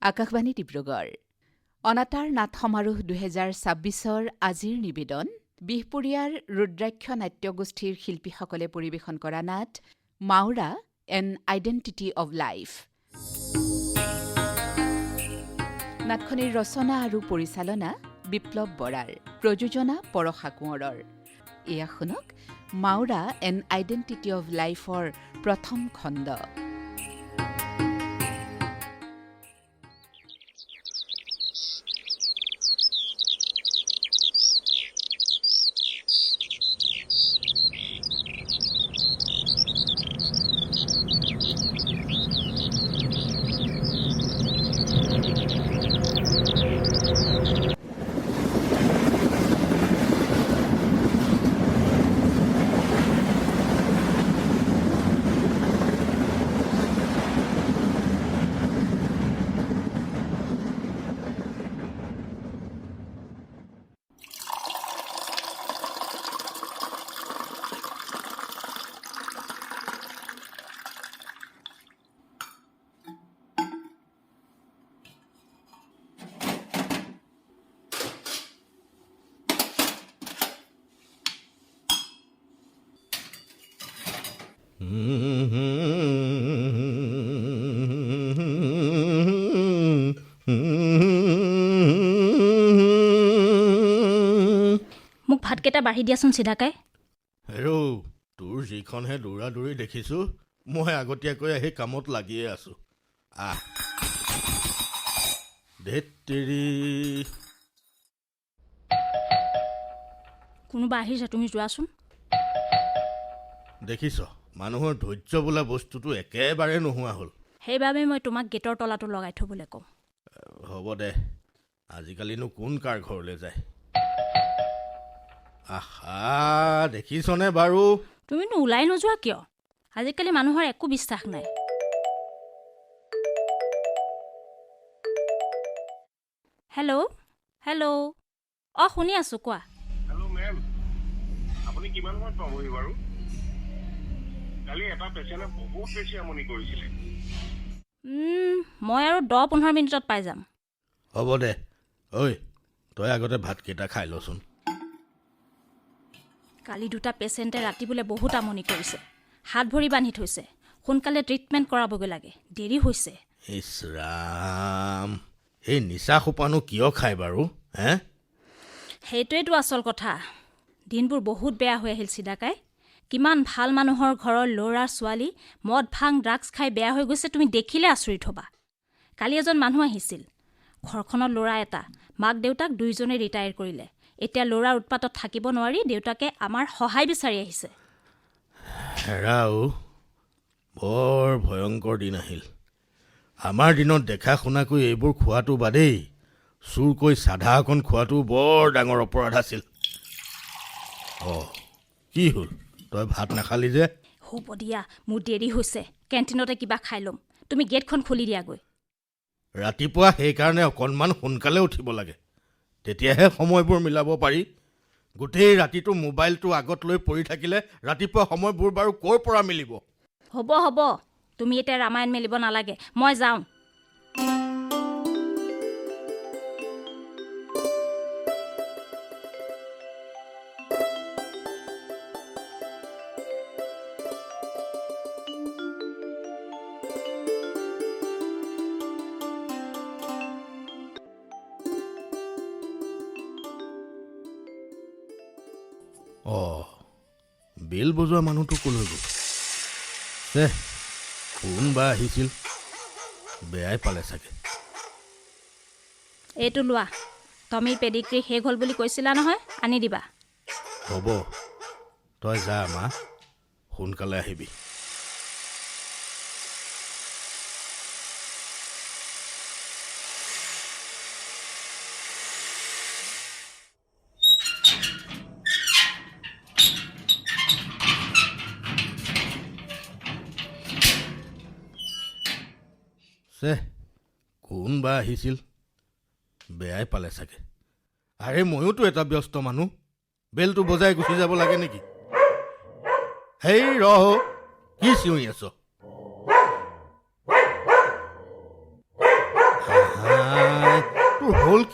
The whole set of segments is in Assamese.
আকাশবাণী ডিব্ৰুগড় অনাতাঁৰ নাট সমাৰোহ ২০২৬ৰ আজিৰ নিবেদন বিহপুৰীয়াৰ ৰুদ্ৰাক্ষ নাট্যগোষ্ঠীৰ শিল্পীসকলে পৰিৱেশন কৰা নাট মাওৰা এন আইডেণ্টিটি অৱ লাইফ। নাটখনিৰ ৰচনা আৰু পৰিচালনা বিপ্লৱ বৰাৰ, প্ৰযোজনা পৰশা কোঁৱৰৰ। এয়া শুনক মাওৰা এন আইডেণ্টিটি অৱ লাইফৰ প্ৰথম খণ্ড। মোক ভাতকেইটা বাঢ়ি দিয়াচোন চিধাকাই। হেৰৌ, তোৰ যিখনহে দৌৰা দৌৰি দেখিছোঁ, মই আগতীয়াকৈ আহি কামত লাগিয়ে আছোঁ। ধেৎ তেৰি। কোনোবা আহিছে, তুমি যোৱাচোন। দেখিছ, মানুহৰ ধৈৰ্য বোলা বস্তুটো একেবাৰে নোহোৱা হ'ল। সেইবাবে মই তোমাক গেটৰ তলাটো লগাই থ'বলৈ কওঁ। হ'ব দে, আজিকালিনো কোন কাৰ ঘৰলৈ যায়। দেখিছনে বাৰু? তুমিনো ওলাই নোযোৱা কিয়? আজিকালি মানুহৰ একো বিশ্বাস নাই। হেল্ল' হেল্ল', শুনি আছোঁ, কোৱা। হেল্ল' মেম, আপুনি কিমান সময়ত পাবহি বাৰু? কালি এটা পেচেণ্টে বহুত বেছি আমনি কৰিছিলে। মই আৰু 10-15 মিনিটত পাই যাম। হ'ব দে। ঐ, তই আগতে ভাতকেইটা খাই লচোন। কালি দুটা পেচেণ্টে ৰাতি বোলে বহুত আমনি কৰিছে, হাত ভৰি বান্ধি থৈছে। সোনকালে ট্ৰিটমেণ্ট কৰাবগৈ লাগে, দেৰি হৈছে। ইছ ৰাম, এই নিচা সোপানো কিয় খায় বাৰু? সেইটোৱেতো আচল কথা। দিনবোৰ বহুত বেয়া হৈ আহিল চিদাকাই। কিমান ভাল মানুহৰ ঘৰৰ ল'ৰা ছোৱালী মদ ভাং ড্ৰাগছ খাই বেয়া হৈ গৈছে, তুমি দেখিলে আচৰিত হ'বা। কালি এজন মানুহ আহিছিল, ঘৰখনৰ ল'ৰা এটা, মাক দেউতাক দুয়োজনে ৰিটায়াৰ কৰিলে। এতিয়া ল'ৰাৰ উৎপাতত থাকিব নোৱাৰি দেউতাকে আমাৰ সহায় বিচাৰি আহিছে। হেৰাও, বৰ ভয়ংকৰ দিন আহিল। আমাৰ দিনত দেখা শুনাকৈ এইবোৰ খোৱাটো বাদেই, চুৰকৈ চাধা অকণ খোৱাটো বৰ ডাঙৰ অপৰাধ আছিল। কি হ'ল, তই ভাত নাখালি যে? হ'ব দিয়া, মোৰ দেৰি হৈছে, কেণ্টিনতে কিবা খাই ল'ম। তুমি গেটখন খুলি দিয়াগৈ। ৰাতিপুৱা সেইকাৰণে অকণমান সোনকালে উঠিব লাগে, তেতিয়াহে সময়বোৰ মিলাব পাৰি। গোটেই ৰাতিটো মোবাইলটো আগত লৈ পৰি থাকিলে ৰাতিপুৱা সময়বোৰ বাৰু ক'ৰ পৰা মিলিব? হ'ব, তুমি এতিয়া ৰামায়ণ মেলিব নালাগে, মই যাওঁ। বেল বজোৱা মানুহটো ক'লৈ গ'ল? কোন বা আহিছিল? বেয়াই পালে চাগে। এইটো লোৱা, টমিৰ পেডিগ্ৰী শেষ হ'ল বুলি কৈছিলা নহয়, আনি দিবা। হ'ব, তই যা মা, সোনকালে আহিবি। কোন বা আহিছিল? বেয়াই পালে চাগে। আৰে ময়োতো এটা ব্যস্ত মানুহ, বেলটো বজাই গুচি যাব লাগে নেকি? হেই ৰহ, কি চিঞৰি আছ?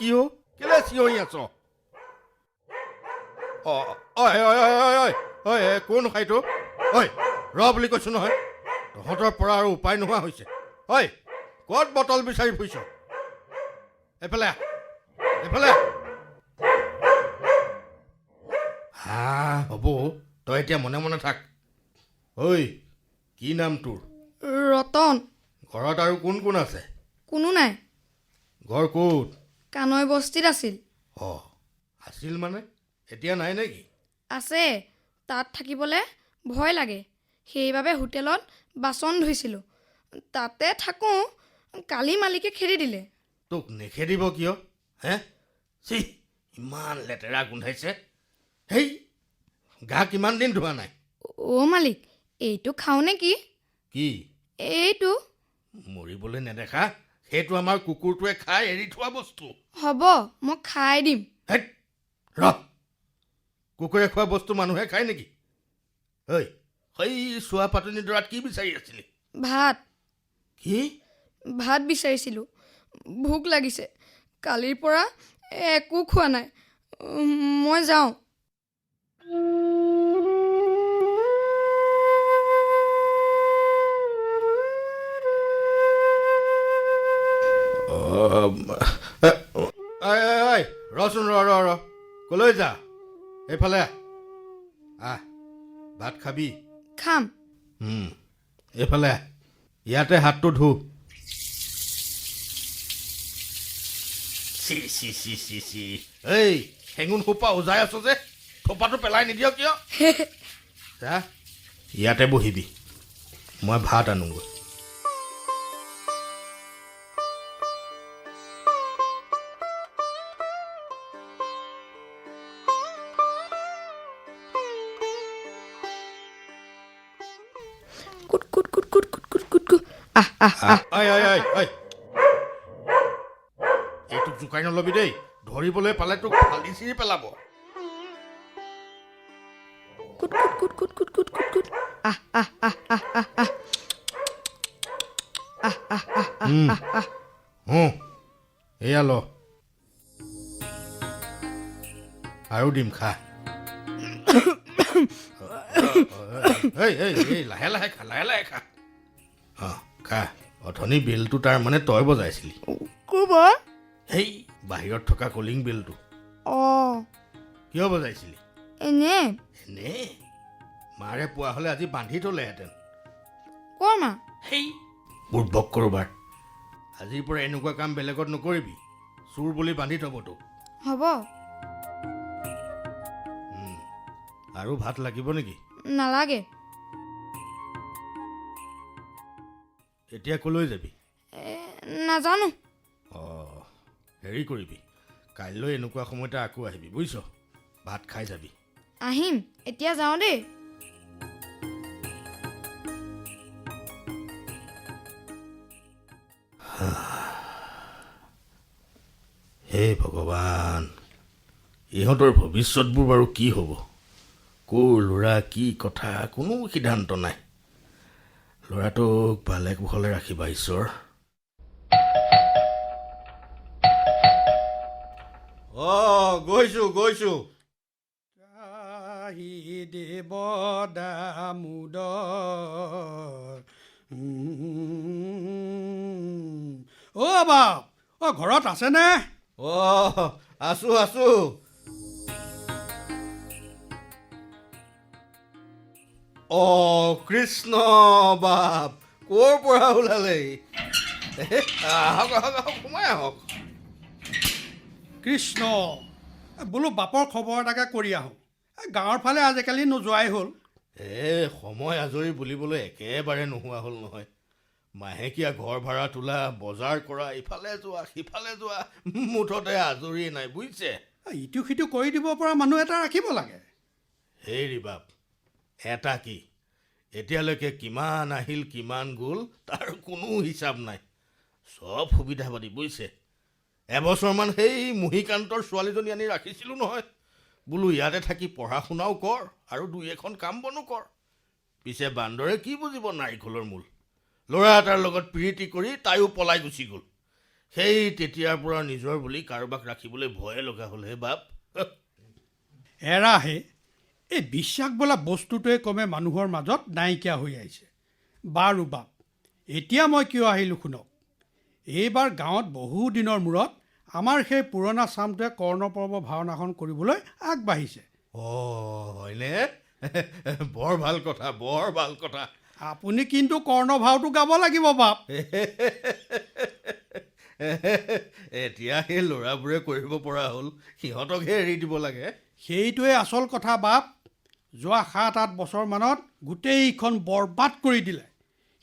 কি কেলে চিঞৰি আছ? কোন খাইটো? ঐ ৰ বুলি কৈছো নহয়, তহঁতৰ পৰা আৰু উপায় নোহোৱা হৈছে। ঐ ক'ত বটল বিচাৰি ফুৰিছ? এইফালে এইফালে। হা হ'ব, তই এতিয়া মনে মনে থাক। ঐ কি নাম তোৰ? ৰতন। ঘৰত আৰু কোন কোন আছে? কোনো নাই। ঘৰ ক'ত? কানৈ বস্তিত আছিল। আছিল মানে এতিয়া নাই নেকি? আছে, তাত থাকিবলৈ ভয় লাগে, সেইবাবে হোটেলত বাচন ধুইছিলোঁ। তাতে থাকোঁ, কালি মালিকে খেদি দিলে। তোক নেখেদিব কিয়? হে চি, ইমান লেতেৰা গোন্ধাইছে। হেই গা কিমান দিন ধোৱা নাই? মালিক, এইটো খাওঁ নে কি? কি? এইটো। মৰিবলৈ নেদেখা? সেইটো আমাৰ কুকুৰটোৱে খাই এৰি থোৱা বস্তু। হ'ব, মই খাই দিম। হেই ৰ, কুকুৰে খোৱা বস্তু মানুহে খায় নেকি? ঐ সেই চোৱা পাতনি দৰাত কি বিচাৰি আছিলি? ভাত। কি? ভাত বিচাৰিছিলোঁ, ভোক লাগিছে। কালিৰ পৰা একো খোৱা নাই। মই যাওঁ। ৰচোন ৰ কলৈ যা? এইফালে আহ, ভাত খাবি? খাম। এইফালে ইয়াতে হাতটো ধু। C C C C C, এই হেঙুন সোপা উজাই আছ যে, থোপাটো পেলাই নিদিয় কিয়? যা ইয়াতে বহিবি, মই ভাত আনোগৈ। কুট কুট কুট কুট কুট কুট কুট কুট। এইটোক জোকাই নলবি দেই, ধৰিবলৈ পালে তোক ফালি চিৰি পেলাব। কুট কুট কুট কুট কুট কুট কুট কুট। এয়া ল, আৰু দিম খা। লাহে লাহে খা, লাহে লাহে খা। খা। অথনি বেলটো তাৰ মানে তই বজাইছিলি? ক'ব? সেই বাহিৰত থকা কলিং বেলটো। কিয় বজাইছিলি? এনে মাৰে পোৱা হ'লে আজি বান্ধি থলেহেঁতেন। কৰ মা? সেই বুৰ্বক কৰোবাৰ, আজিৰ পৰা এনেকুৱা কাম বেলেগত নকৰিবি, চোৰ বুলি বান্ধি থব তোক। হ'ব। আৰু ভাত লাগিব নেকি? নালাগে। এতিয়া কলৈ যাবি? নাজানো। হেৰি কৰিবি, কাইলৈ এনেকুৱা সময়তে আকৌ আহিবি বুজিছ, ভাত খাই যাবি। আহিম, এতিয়া যাওঁ দেই। হে ভগৱান, ইহঁতৰ ভৱিষ্যতবোৰ বাৰু কি হ'ব? ক'ৰ ল'ৰা, কি কথা, কোনো সিদ্ধান্ত নাই। ল'ৰাটোক ভালে কুশলে ৰাখিবা ঈশ্বৰ। গৈছো। দেৱ দামোদৰ। বাপ, ঘৰত আছেনে? আছো। কৃষ্ণ বাপ, ক'ৰ পৰা ওলালে? আহক সোমাই আহক। কৃষ্ণ, বোলো বাপৰ খবৰ এটাকে কৰি আহোঁ। গাঁৱৰ ফালে আজিকালি নোযোৱাই হ'ল। সময় আজৰি বুলিবলৈ একেবাৰে নোহোৱা হ'ল নহয়। মাহেকীয়া ঘৰ ভাড়া তোলা, বজাৰ কৰা, ইফালে যোৱা সিফালে যোৱা, মুঠতে আজৰিয়ে নাই বুজিছে। ইটো সিটো কৰি দিব পৰা মানুহ এটা ৰাখিব লাগে। হেৰি বাপ, এটা কি, এতিয়ালৈকে কিমান আহিল কিমান গ'ল তাৰ কোনো হিচাপ নাই। চব সুবিধাবাদী বুজিছে। এবছৰমান সেই মহিকান্তৰ ছোৱালীজনী আনি ৰাখিছিলোঁ নহয়, বোলো ইয়াতে থাকি পঢ়া শুনাও কৰ আৰু দুই এখন কাম বনো কৰ। পিছে বান্দৰে কি বুজিব নাৰিকলৰ মূল। ল'ৰা এটাৰ লগত প্ৰীতি কৰি তাইও পলাই গুচি গ'ল। সেই তেতিয়াৰ পৰা নিজৰ বুলি কাৰোবাক ৰাখিবলৈ ভয়ে লগা হ'লহে বাপ। এৰাহে এই বিশ্বাস বোলা বস্তুটোৱে ক্ৰমে মানুহৰ মাজত নাইকিয়া হৈ আহিছে। বাৰু বাপ, এতিয়া মই কিয় আহিলোঁ শুনক। এইবাৰ গাঁৱত বহু দিনৰ মূৰত আমাৰ সেই পুৰণা চামটোৱে কৰ্ণপৰ্ব ভাওনাখন কৰিবলৈ আগবাঢ়িছে। হয়নে? বৰ ভাল কথা, বৰ ভাল কথা। আপুনি কিন্তু কৰ্ণ ভাওটো গাব লাগিব বাপ। এতিয়া সেই ল'ৰাবোৰে কৰিব পৰা হ'ল, সিহঁতকহে এৰি দিব লাগে। সেইটোৱে আচল কথা বাপ। যোৱা 7-8 বছৰমানত গোটেইখন বৰবাদ কৰি দিলে।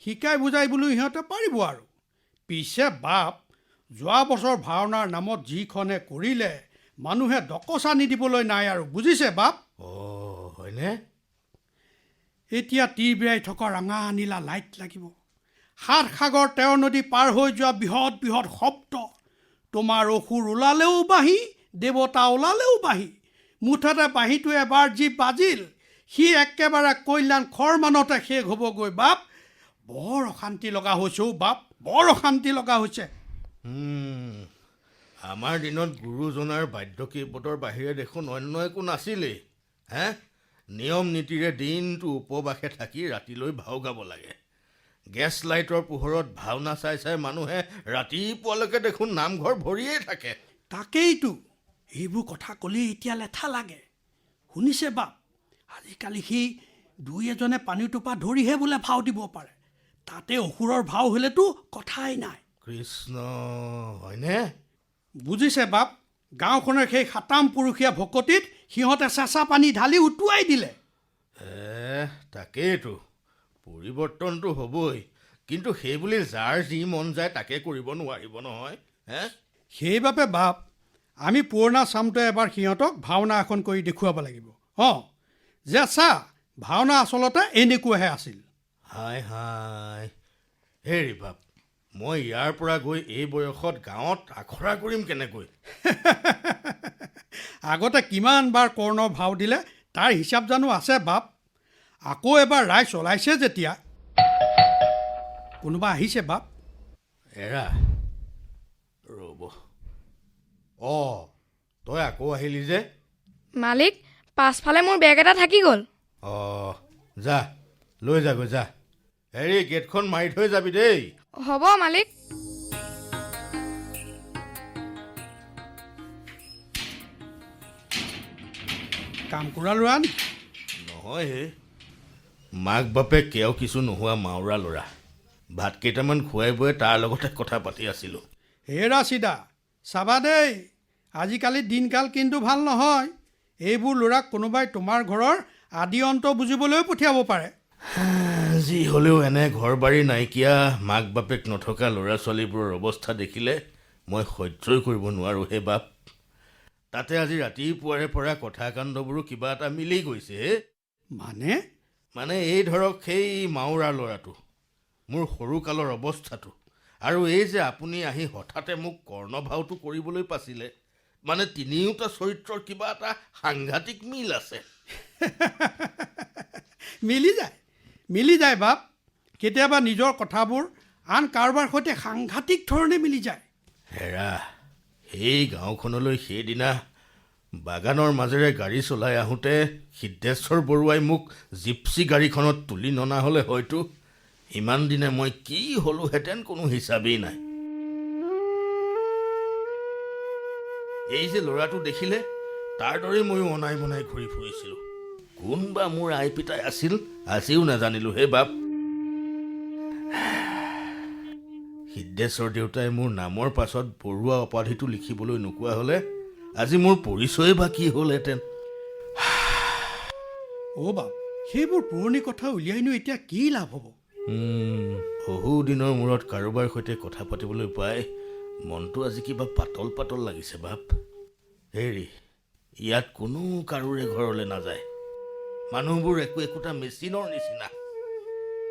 শিকাই বুজাই বোলো সিহঁতে পাৰিব আৰু। পিছে বাপ, যোৱা বছৰ ভাওনাৰ নামত যিখনে কৰিলে, মানুহে ডকচা নিদিবলৈ নাই আৰু, বুজিছে বাপ? হয়নে? এতিয়া তীৰ বিৰাই থকা ৰঙা নীলা লাইট লাগিব। 7 সাগৰ 13 নদী পাৰ হৈ যোৱা বৃহৎ বৃহৎ শব্দ। তোমাৰ অসুৰ ওলালেও বাঁহী, দেৱতা ওলালেও বাঁহী। মুঠতে বাঁহীটো এবাৰ যি বাজিল, সি একেবাৰে কল্যাণ খৰমানতে শেষ হ'বগৈ বাপ। বৰ অশান্তি লগা হৈছে বাপ, বৰ অশান্তি লগা হৈছে। আমাৰ দিনত গুৰুজনাৰ বাদ্যকীৰ্তনৰ বাহিৰে দেখোন অন্য একো নাছিলেই। নিয়ম নীতিৰে দিনটো উপবাসে থাকি ৰাতিলৈ ভাও গাব লাগে। গেছ লাইটৰ পোহৰত ভাওনা চাই চাই মানুহে ৰাতিপুৱালৈকে দেখোন নামঘৰ ভৰিয়েই থাকে। তাকেইতো, এইবোৰ কথা ক'লেই এতিয়া লেঠা লাগে। শুনিছে বাপ, আজিকালি সি 2-এজনে পানীৰ টোপা ধৰিহে বোলে ভাও দিব পাৰে। তাতে অসুৰৰ ভাও হ'লেতো কথাই নাই। কৃষ্ণ, হয়নে? বুজিছে বাপ, গাঁওখনৰ সেই 7ম পুৰুষীয়া ভকতিত সিহঁতে চেঁচা পানী ঢালি উটুৱাই দিলে। তাকেইতো, পৰিৱৰ্তনটো হ'বই, কিন্তু সেইবুলি যাৰ যি মন যায় তাকে কৰিব নোৱাৰিব নহয়। সেইবাবে বাপ, আমি পুৰণা চামটোৱে এবাৰ সিহঁতক ভাওনা এখন কৰি দেখুৱাব লাগিব। যে চা, ভাওনা আচলতে এনেকুৱাহে আছিল। হাই হাই, হেৰি বাপ, মই ইয়াৰ পৰা গৈ এই বয়সত গাঁৱত আখৰা কৰিম কেনেকৈ? আগতে কিমানবাৰ কৰ্ণৰ ভাও দিলে তাৰ হিচাপ জানো আছে বাপ? আকৌ এবাৰ ৰাইজ চলাইছে যেতিয়া। কোনোবা আহিছে বাপ? এৰা ৰ'ব। তই আকৌ আহিলি যে? মালিক, পাছফালে মোৰ বেগ এটা থাকি গ'ল। যা লৈ যাগৈ যা। হেৰি, গেটখন মাৰি থৈ যাবি দেই। হ'ব মালিক। কাম কৰা ল'ৰা নি? নহয় হে, মাক বাপেক কেও কিছু নোহোৱা মাউৰা ল'ৰা। ভাত কেইটামান খুৱাই বুৱাই তাৰ লগতে কথা পাতি আছিলোঁ। হেৰা চিদা, চাবা দেই, আজিকালি দিনকাল কিন্তু ভাল নহয়। এইবোৰ ল'ৰাক কোনোবাই তোমাৰ ঘৰৰ আদি অন্ত বুজিবলৈও পঠিয়াব পাৰে। যি হ'লেও এনে ঘৰ বাৰী নাইকিয়া, মাক বাপেক নথকা ল'ৰা ছোৱালীবোৰৰ অৱস্থা দেখিলে মই সহ্যই কৰিব নোৱাৰোঁ হে বাপ। তাতে আজি ৰাতিপুৱাৰে পৰা কথা কাণ্ডবোৰো কিবা এটা মিলি গৈছে। মানে এই ধৰক সেই মাউৰা ল'ৰাটো, মোৰ সৰুকালৰ অৱস্থাটো, আৰু এই যে আপুনি আহি হঠাতে মোক কৰ্ণভাওটো কৰিবলৈ পাছিলে, মানে তিনিওটা চৰিত্ৰৰ কিবা এটা সাংঘাতিক মিল আছে। মিলি যায় বাপ। কেতিয়াবা নিজৰ কথাবোৰ আন কাৰোবাৰ সৈতে সাংঘাতিক ধৰণে মিলি যায়। হেৰা, সেই গাঁওখনলৈ সেইদিনা বাগানৰ মাজেৰে গাড়ী চলাই আহোঁতে সিদ্ধেশ্বৰ বৰুৱাই মোক জিপচি গাড়ীখনত তুলি ননা হ'লে হয়তো ইমান দিনে মই কি হ'লোহেঁতেন কোনো হিচাপেই নাই। এই যে ল'ৰাটো দেখিলে, তাৰ দৰেই ময়ো অনাই বনাই ঘূৰি ফুৰিছিলোঁ। কোনবা মোৰ আই পিতাই আছিল আজিও নাজানিলোঁ হে বাপ। সিদ্ধেশ্বৰ দেউতাই মোৰ নামৰ পাছত বৰুৱা উপাধিটো লিখিবলৈ নোকোৱা হ'লে আজি মোৰ পৰিচয় বা কি হ'লহেঁতেন। বাপ, সেইবোৰ পুৰণি কথা উলিয়াইনো এতিয়া কি লাভ হ'ব? বহু দিনৰ মূৰত কাৰোবাৰ সৈতে কথা পাতিবলৈ পাই মনটো আজি কিবা পাতল পাতল লাগিছে বাপ। হেৰি, ইয়াত কোনো কাৰোৰে ঘৰলৈ নাযায়। মানুহবোৰ একোটা মেচিনৰ নিচিনা।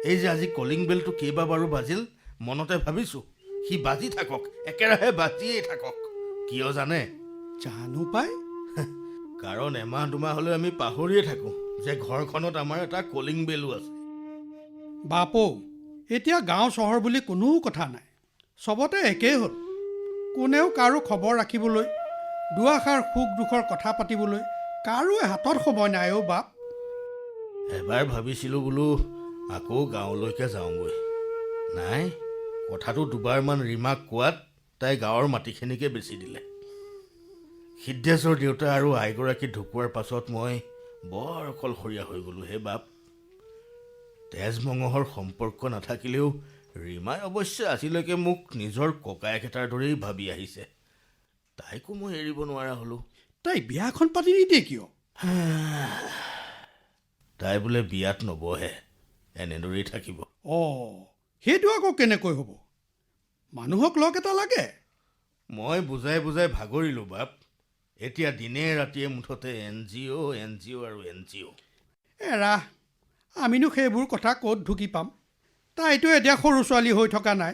এই যে আজি কলিং বেলটো কেইবাবাৰো বাজিল, মনতে ভাবিছোঁ সি বাজি থাকক, একেৰাহে বাজিয়েই থাকক। কিয় জানে? জানো পাই। কাৰণ এমাহ দুমাহ হ'লে আমি পাহৰিয়ে থাকোঁ যে ঘৰখনত আমাৰ এটা কলিং বেলো আছে। বাপৌ, এতিয়া গাঁও চহৰ বুলি কোনো কথা নাই, চবতে একেই হ'ল। কোনেও কাৰো খবৰ ৰাখিবলৈ, দুআষাৰ সুখ দুখৰ কথা পাতিবলৈ কাৰোৱে হাতত সময় নাই অ' বাপ। এবাৰ ভাবিছিলোঁ বোলো আকৌ গাঁৱলৈকে যাওঁগৈ। নাই, কথাটো দুবাৰমান ৰীমাক কোৱাত তাই গাঁৱৰ মাটিখিনিকে বেচি দিলে। সিদ্ধেশ্বৰ দেউতা আৰু আইগৰাকী ঢুকোৱাৰ পাছত মই বৰ অকলশৰীয়া হৈ গ'লোঁ হে বাপ। তেজ মঙহৰ সম্পৰ্ক নাথাকিলেও ৰীমাই অৱশ্যে আজিলৈকে মোক নিজৰ ককায়েক এটাৰ দৰেই ভাবি আহিছে। তাইকো মই এৰিব নোৱাৰা হ'লোঁ। তাই বিয়াখন পাতি নিদিয়ে কিয়? তাই বোলে বিয়াত নবহে, এনেদৰেই থাকিব। সেইটো আকৌ কেনেকৈ হ'ব? মানুহক লগ এটা লাগে। মই বুজাই বুজাই ভাগৰিলোঁ বাপ। এতিয়া দিনে ৰাতিয়ে মুঠতে NGO আৰু NGO। এৰা, আমিনো সেইবোৰ কথা ক'ত ঢুকি পাম? তাইতো এতিয়া সৰু ছোৱালী হৈ থকা নাই।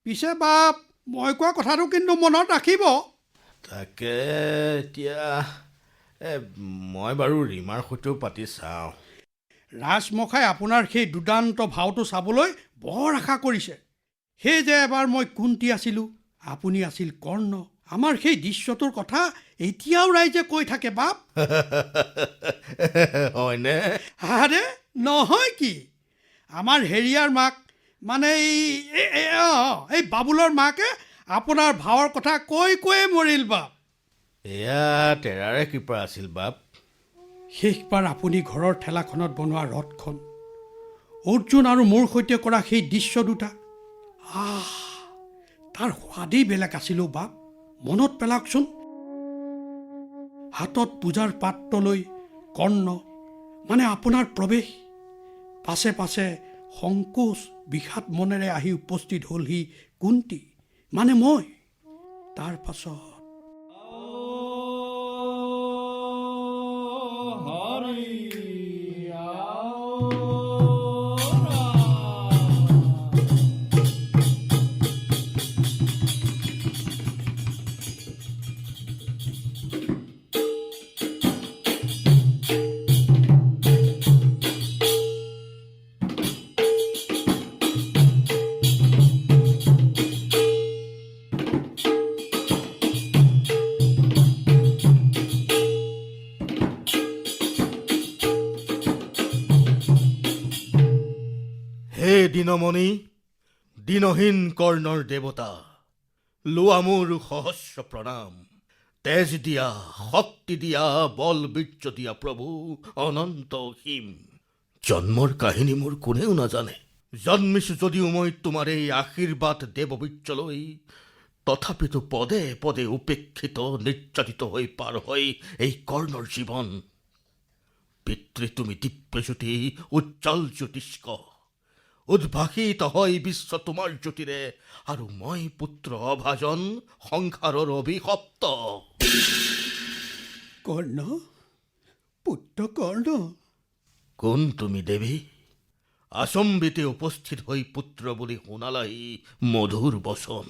পিছে বাপ, মই কোৱা কথাটো কিন্তু মনত ৰাখিব। তাকে এতিয়া মই বাৰু ৰীমাৰ সৈতেও পাতি চাওঁ। ৰাজমখাই আপোনাৰ সেই দুৰ্দান্ত ভাওটো চাবলৈ বৰ আশা কৰিছে। সেই যে এবাৰ মই কুন্তি আছিলোঁ, আপুনি আছিল কৰ্ণ, আমাৰ সেই দৃশ্যটোৰ কথা এতিয়াও ৰাইজে কৈ থাকে বাপ। হয়নে? আৰে নহয় কি, আমাৰ হেৰিয়াৰ মাক মানে এই বাবুলৰ মাকে আপোনাৰ ভাৱৰ কথা কৈ কৈয়ে মৰিল বাপ। এয়া তেৰাৰে কৃপা আছিল বাপ। শেষবাৰ আপুনি ঘৰৰ ঠেলাখনত বনোৱা ৰথখন, অৰ্জুন আৰু মোৰ সৈতে কৰা সেই দৃশ্য দুটা, তাৰ সোৱাদেই বেলেগ আছিল বাপ। মনত পেলাওকচোন। হাতত পূজাৰ পাত্ৰ লৈ কৰ্ণ মানে আপোনাৰ প্ৰৱেশ, পাছে পাছে সংকোচ বিষাদ মনেৰে আহি উপস্থিত হ'লহি কুন্তি মানে মই। তাৰ পাছত হে দিনমণি, দিনহীন কৰ্ণৰ দেৱতা, লোৱা মোৰ সহস্ৰ প্ৰণাম। তেজ দিয়া, শক্তি দিয়া, বল বীৰ্য দিয়া প্ৰভু অনন্ত অসীম। জন্মৰ কাহিনী মোৰ কোনেও নাজানে। জন্মিছো যদিও মই তোমাৰ এই আশীৰ্বাদ দেৱবীৰ্য লৈ, তথাপিতো পদে পদে উপেক্ষিত নিৰ্যাতিত হৈ পাৰ হয় এই কৰ্ণৰ জীৱন। পিতৃ তুমি দিব্যজ্যোতি, উজ্জ্বল জ্যোতিষ্ক, উদ্ভাসিত হয় বিশ্ব তোমাৰ জ্যোতিৰে, আৰু মই পুত্ৰ অভাজন, সংসাৰৰ অভিশপ্ত। কৰ্ণ, পুত্ৰ কৰ্ণ। কোন তুমি দেৱী? আচম্বিতে উপস্থিত হৈ পুত্ৰ বুলি শুনালাই মধুৰ বচন।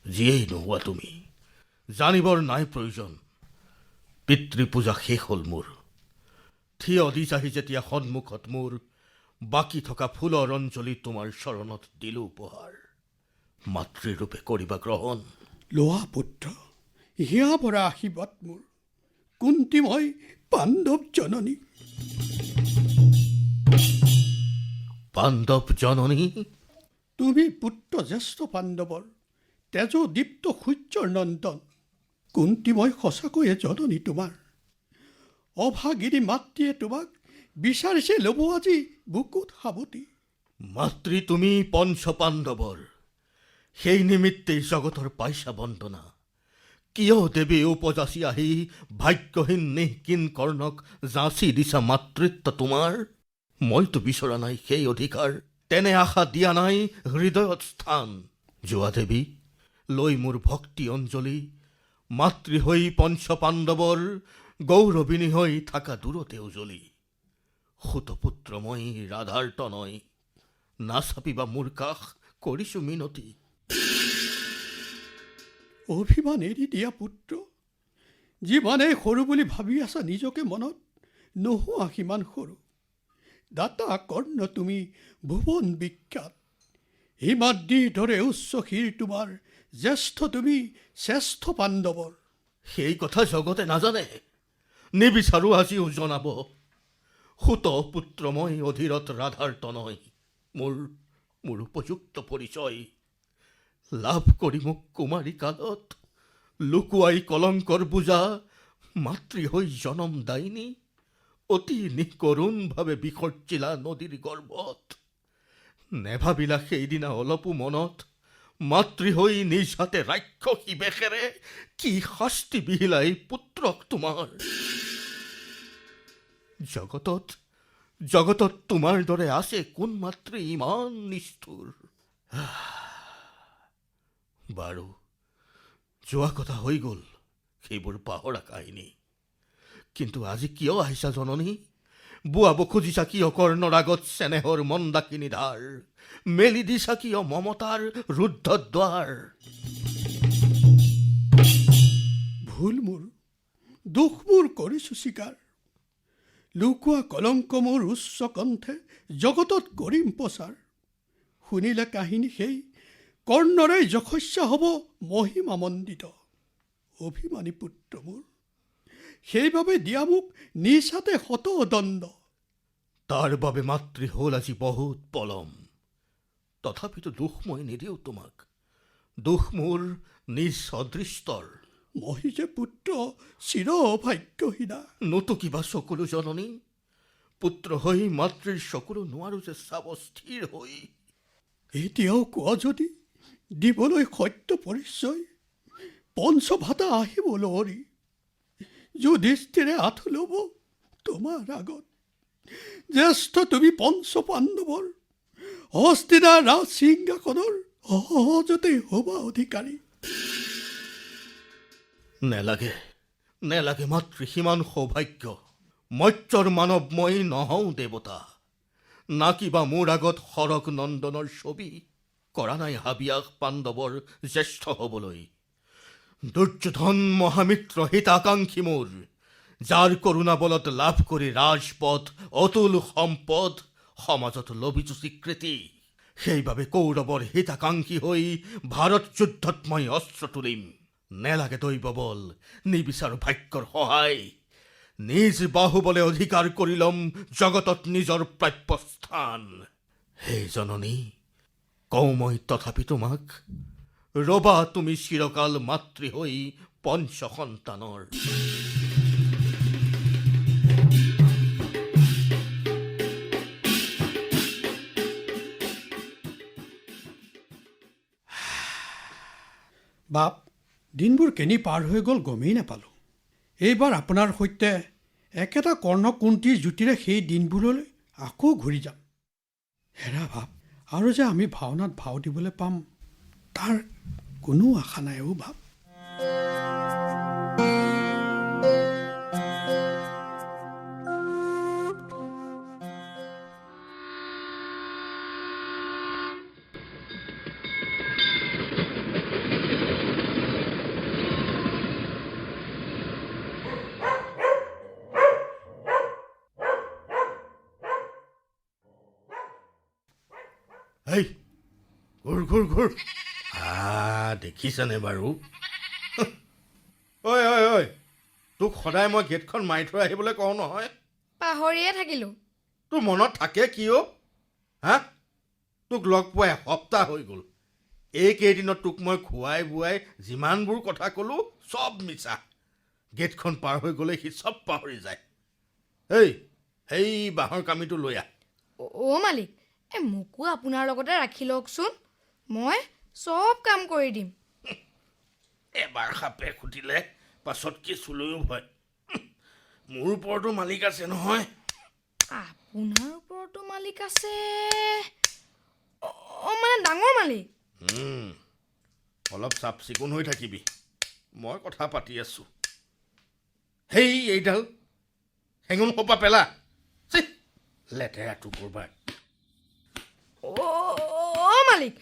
যিয়েই নোহোৱা তুমি, জানিবৰ নাই প্ৰয়োজন। পিতৃপূজা শেষ হ'ল মোৰ। থিয় দিছাহি যেতিয়া সন্মুখত মোৰ, বাকী থকা ফুলৰ অঞ্জলি তোমাৰ চৰণত দিলো উপহাৰ। মাতৃৰূপে কৰিবা গ্ৰহণ। লোৱা পুত্ৰ, হিয়া ভৰা আশীৰ্বাদ মোৰ, কুন্তিময় পাণ্ডৱ জননী। পাণ্ডৱ জননী? তুমি পুত্ৰ জ্যেষ্ঠ পাণ্ডৱৰ, তেজদীপ্ত সূৰ্যৰ নন্দন। কুন্তিময় সঁচাকৈয়ে জননী তোমাৰ। অভাগিনী মাতৃয়ে তোমাক বিচাৰিছে ল'ব আজি বুকুত সাৱটি। মাতৃ তুমি পঞ্চ পাণ্ডৱৰ, সেই নিমিত্তেই জগতৰ পাইছা বন্দনা। কিয় দেৱী উপজাচি আহি ভাগ্যহীন নিঃকিন কৰ্ণক যাচি দিছা মাতৃত্ব তোমাৰ? মইতো বিচৰা নাই সেই অধিকাৰ, তেনে আশা দিয়া নাই হৃদয়ত স্থান। যোৱা দেৱী, লৈ মোৰ ভক্তি অঞ্জলি, মাতৃ হৈ পঞ্চ পাণ্ডৱৰ, গৌৰৱিনী হৈ থাকা দূৰতে উজলি। সুতপুত্ৰ মই ৰাধাৰ তনয়, নাচাপিবা মোৰ কাষ কৰিছো মিনতি। অভিমান এৰি দিয়া পুত্ৰ, যিমানেই সৰু বুলি ভাবি আছা নিজকে মনত, নোহোৱা সিমান সৰু। দাতা কৰ্ণ তুমি ভুৱন বিখ্যাত, হিমাদ্ৰীৰ দৰে উচ্চ শিৰ তোমাৰ, জ্যেষ্ঠ তুমি শ্ৰেষ্ঠ পাণ্ডৱৰ। সেই কথা জগতে নাজানে, নিবিচাৰো আজিও জনাব। সুত পুত্ৰ মই অধীৰত ৰাধাৰ তনয়, মোৰ উপযুক্ত পৰিচয় লাভ কৰি মোক কুমাৰী কালত লুকুৱাই কলংকৰ বোজা মাতৃ হৈ জনম দাইনী অতি নিকৰুণভাৱে বিসৰ্জিলা নদীৰ গৰ্ভত। নেভাবিলা সেইদিনা অলপো মনত মাতৃ হৈ নিজ হাতে ৰাক্ষসী বেশেৰে কি শাস্তি বিহিলাই পুত্ৰক তোমাৰ। জগতত তোমাৰ দৰে আছে কোন মাতৃ ইমান নিষ্ঠুৰ। বাৰু যোৱা কথা হৈ গ'ল, সেইবোৰ পাহৰা কাহিনী। কিন্তু আজি কিয় আহিছা জননী? বোৱাব খুজিছা কিয় কৰ্ণৰ আগত চেনেহৰ মন্দাকিনী ধাৰ? মেলি দিছা কিয় মমতাৰ ৰুদ্ধ দ্বাৰ? ভুল মোৰ, দুখ মোৰ কৰিছোঁ স্বীকাৰ। লুকুৱা কলংক মোৰ উচ্চ কণ্ঠে জগতত কৰিম প্ৰচাৰ। শুনিলে কাহিনী সেই কৰ্ণৰে যশস্যা হ'ব মহিমামণ্ডিত। অভিমানী পুত্ৰ মোৰ, সেইবাবে দিয়া মোক নিজ হাতে শত দণ্ড। তাৰ বাবে মাতৃ হ'ল আজি বহুত পলম। তথাপিতো দুখ মই নিদিওঁ তোমাক, দুখ মোৰ নিজ অদৃষ্টৰ। মই যে পুত্ৰ চিৰ অভাগ্যহীনা। নতুকিবা চকুলো জননী, পুত্ৰ হৈ মাতৃৰ চকুলো নোৱাৰো যে চাব স্থিৰ হৈ। এতিয়াও কোৱা যদি দিবলৈ সত্য পৰিচয়, পঞ্চভাতা আহিব লৰি। যুধিষ্ঠিৰে আঁঠ ল'ব তোমাৰ আগত। জ্যেষ্ঠ তুমি পঞ্চ পাণ্ডৱৰ, হস্তিনাৰ ৰাজ সিংহাসনৰ সহজতে হ'বা অধিকাৰী। নেলাগে মাতৃ সিমান সৌভাগ্য। মৰ্ত্যৰ মানৱ মই নহওঁ দেৱতা। না কিবা মোৰ আগত সৰগ নন্দনৰ ছবি কৰা নাই হাবিয়াস পাণ্ডৱৰ জ্যেষ্ঠ হ'বলৈ। দুৰ্যোধন মহামিত্ৰ হিতাকাংক্ষী মোৰ, যাৰ কৰোণা বলত লাভ কৰি ৰাজপদ অতুল সম্পদ সমাজত লভিছো স্বীকৃতি। সেইবাবে কৌৰৱৰ হিতাকাংক্ষী হৈ ভাৰত যুদ্ধত মই অস্ত্ৰ তুলিম। নেলাগে দৈৱ বল, নিবিচাৰো ভাগ্যৰ সহায়। নিজ বাহুবলে অধিকাৰ কৰি ল'ম জগতত নিজৰ প্ৰাপ্য স্থান। হে জননী, কওঁ মই তথাপি তোমাক, ৰবা তুমি চিৰকাল মাতৃ হৈ পঞ্চ সন্তানৰ। বাপ, দিনবোৰ কেনি পাৰ হৈ গ'ল গমেই নাপালোঁ। এইবাৰ আপোনাৰ সৈতে একেটা কৰ্ণকুন্তীৰ জ্যোতিৰে সেই দিনবোৰলৈ আকৌ ঘূৰি যাম। হেৰা বাপ, আৰু যে আমি ভাওনাত ভাও দিবলৈ পাম তাৰ কোনো আশা নাই অ' বাপ। এই ঘূৰ দেখিছানে বাৰু? ঐ তোক সদায় মই গেটখন মাৰি থৈ আহিবলৈ কওঁ নহয়। পাহৰিয়ে থাকিলোঁ। তোৰ মনত থাকে কিয়? হা, তোক লগ পোৱা এসপ্তাহ হৈ গ'ল। এইকেইদিনত তোক মই খুৱাই বুৱাই যিমানবোৰ কথা ক'লোঁ চব মিছা। গেটখন পাৰ হৈ গ'লে সি চব পাহৰি যায়। সেই বাঁহৰ কামিটো লৈ আহ। অ' মালিক, মোকো আপোনাৰ লগতে ৰাখি লওকচোন, মই চব কাম কৰি দিম। এবাৰ সাপে খুটিলে পাছত কি চুলৈও ভয়। মোৰ ওপৰতো মালিক আছে নহয়। আপোনাৰ ওপৰতো মালিক আছে? মানে ডাঙৰ মালিক? অলপ চাফ চিকুণ হৈ থাকিবি, মই কথা পাতি আছোঁ। সেই এইডাল হেঙুন সোপা পেলা, লেতেৰা টুকুৰবাৰ। অ' মালিক,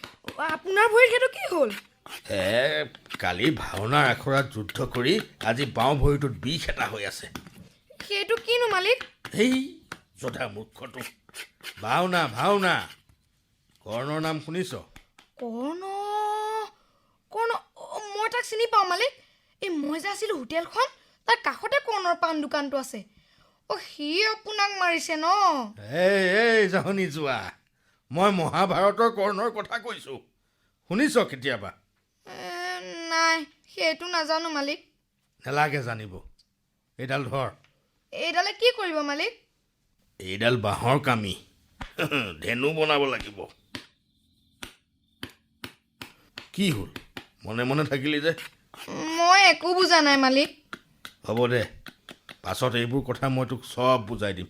আপোনাৰ ভৰিত সেইটো কি হ'ল? কালি ভাওনাৰ আখৰাত যুদ্ধ কৰি আজি বাওঁ ভৰিটোত বিষ এটা হৈ আছে। সেইটো কিনো মালিক? সেই জধা মূৰ্খটো। ভাওনা কৰ্ণৰ নাম শুনিছ? কৰ্ণ? কৰ্ণ মই তাক চিনি পাওঁ মালিক। এই মই যে আছিলোঁ হোটেলখন তাৰ কাষতে কৰ্ণৰ পাণ দোকানটো আছে। সি আপোনাক মাৰিছে ন? এই জাহনি যোৱা, মই মহাভাৰতৰ কৰ্ণৰ কথা কৈছোঁ, শুনিছ কেতিয়াবা? নাই, সেইটো নাজানো মালিক। নেলাগে জানিব। এইডাল ধৰ। এইডালে কি কৰিব মালিক? এইডাল বাঁহৰ কামি, ধেনু বনাব লাগিব। কি হ'ল, মনে মনে থাকিলি যে? মই একো বুজা নাই মালিক। হ'ব দে, পাছত এইবোৰ কথা মই তোক চব বুজাই দিম।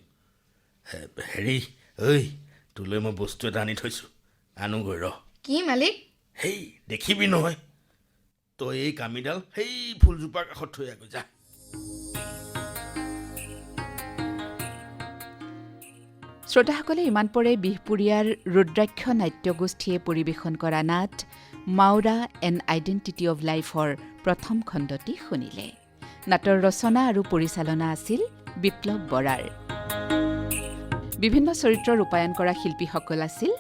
হেৰি, ঐ তোলৈ মই বস্তু এটা আনি থৈছোঁ, আনোগৈ ৰ। কি মালিক? হেই দেখিবি নহয়, তই এই কামিডাল সেই ফুলজোপাৰ কাষত থৈ আগৈ যা। শ্ৰোতাসকলে ইমান পৰে বিহপুৰীয়াৰ ৰুদ্ৰাক্ষ নাট্যগোষ্ঠীয়ে পৰিৱেশন কৰা নাট মাউৰা এন আইডেণ্টিটি অৱ লাইফৰ প্ৰথম খণ্ডটি শুনিলে। নাটৰ ৰচনা আৰু পৰিচালনা আছিল বিপ্লৱ বৰাৰ। বিভিন্ন চৰিত্ৰ ৰূপায়ণ কৰা শিল্পীসকল আছিল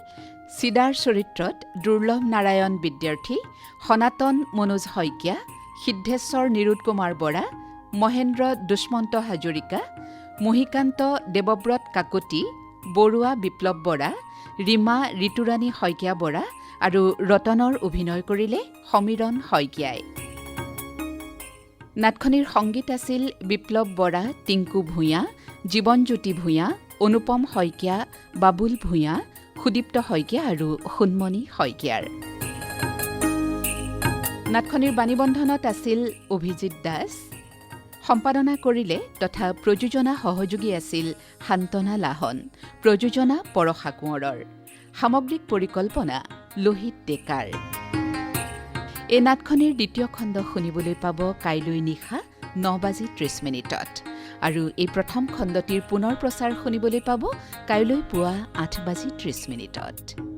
চিদাৰ চৰিত্ৰত দুৰ্লভ নাৰায়ণ বিদ্যাৰ্থী, সনাতন মনোজ শইকীয়া, সিদ্ধেশ্বৰ নিৰুদ কুমাৰ বৰা, মহেন্দ্ৰ দুষ্মন্ত হাজৰিকা, মহিকান্ত দেৱব্ৰত কাকতি, বৰুৱা বিপ্লৱ বৰা, ৰীমা ঋতুৰাণী শইকীয়া বৰা আৰু ৰতনৰ অভিনয় কৰিলে সমীৰণ শইকীয়াই। নাটখনিৰ সংগীত আছিল বিপ্লৱ বৰা, টিংকু ভূঞা, জীৱনজ্যোতি ভূঞা, অনুপম শইকীয়া, বাবুল ভূঞা, সুদীপ্ত শইকীয়া আৰু সোণমণি শইকীয়াৰ। নাটখনিৰ বাণীবন্ধনত আছিল অভিজিত দাস। সম্পাদনা কৰিলে তথা প্ৰযোজনা সহযোগী আছিল শান্তনা লাহন, প্ৰযোজনা পৰশা কোঁৱৰৰ, সামগ্ৰিক পৰিকল্পনা লোহিত ডেকাৰ। এই নাটখনিৰ দ্বিতীয় খণ্ড শুনিবলৈ পাব কাইলৈ নিশা 9:30 আৰু এই প্ৰথম খণ্ডটিৰ পুনৰ প্ৰচাৰ শুনিবলৈ পাব কাইলৈ পুৱা 8:30।